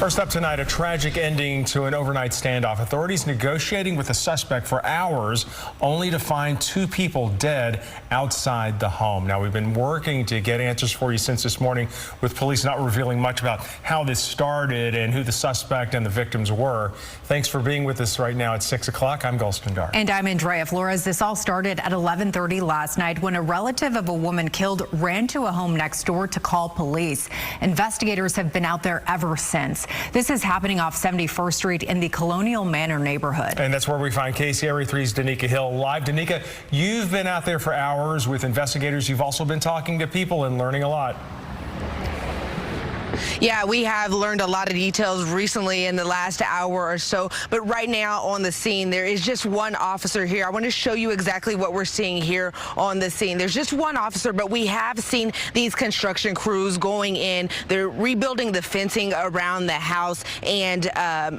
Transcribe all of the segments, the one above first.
First up tonight, a tragic ending to an overnight standoff. Authorities negotiating with the suspect for hours, only to find two people dead outside the home. Now, we've been working to get answers for you since this morning, with police not revealing much about how this started and who the suspect and the victims were. Thanks for being with us right now at 6 o'clock. I'm Gulston Dar. And I'm Andrea Flores. This all started at 11:30 last night when a relative of a woman killed ran to a home next door to call police. Investigators have been out there ever since. This is happening off 71st Street in the Colonial Manor neighborhood. And that's where we find KCRA 3's Danica Hill live. Danica, you've been out there for hours with investigators. You've also been talking to people and learning a lot. Yeah, we have learned a lot of details recently in the last hour or so, but right now on the scene, there is just one officer here. I want to show you exactly what we're seeing here on the scene. There's just one officer, but we have seen these construction crews going in. They're rebuilding the fencing around the house and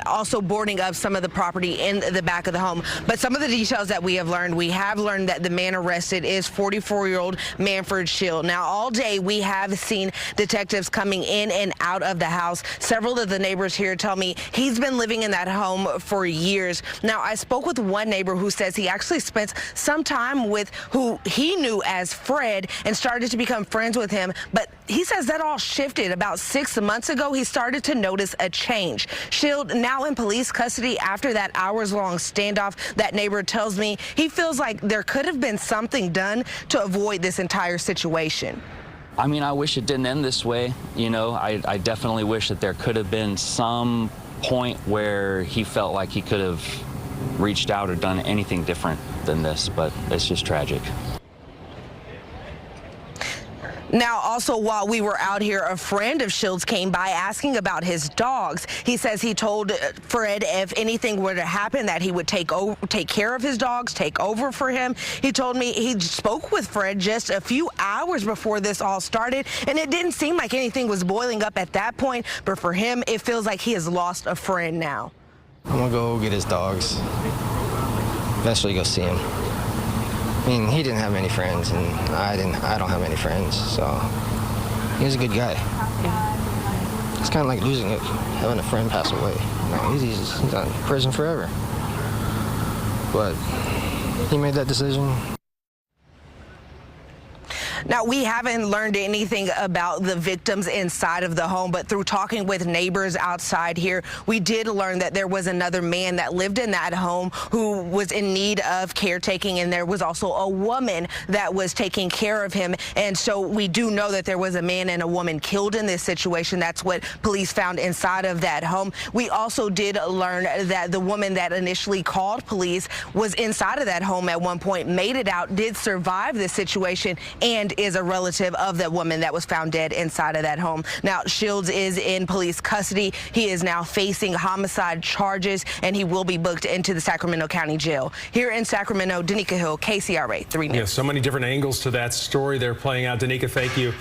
also boarding up some of the property in the back of the home. But some of the details that we have learned that the man arrested is 44-year-old Manfred Shield. Now, all day we have seen detectives coming in and out of the house. Several of the neighbors here tell me he's been living in that home for years. Now, I spoke with one neighbor who says he actually spent some time with who he knew as Fred and started to become friends with him. But he says that all shifted about 6 months ago. He started to notice a change. Shield now in police custody after that hours-long standoff. That neighbor tells me he feels like there could have been something done to avoid this entire situation. I mean, I wish it didn't end this way. You know, I definitely wish that there could have been some point where he felt like he could have reached out or done anything different than this, but it's just tragic. Now, also, while we were out here, a friend of Shield's came by asking about his dogs. He says he told Fred if anything were to happen that he would take care of his dogs, take over for him. He told me he spoke with Fred just a few hours before this all started, and it didn't seem like anything was boiling up at that point. But for him, it feels like he has lost a friend now. I'm gonna go get his dogs. Eventually go see him. I mean, he didn't have many friends, and I don't have many friends, so he was a good guy. It's kind of like losing it, having a friend pass away. You know, he's in prison forever. But he made that decision. Now, we haven't learned anything about the victims inside of the home, but through talking with neighbors outside here, we did learn that there was another man that lived in that home who was in need of caretaking, and there was also a woman that was taking care of him. And so we do know that there was a man and a woman killed in this situation. That's what police found inside of that home. We also did learn that the woman that initially called police was inside of that home at one point, made it out, did survive this situation, and is a relative of the woman that was found dead inside of that home. Now, Shields is in police custody. He is now facing homicide charges, and he will be booked into the Sacramento County Jail. Here in Sacramento, Danica Hill, KCRA 3 News. Yeah, so many different angles to that story they're playing out. Danica, thank you.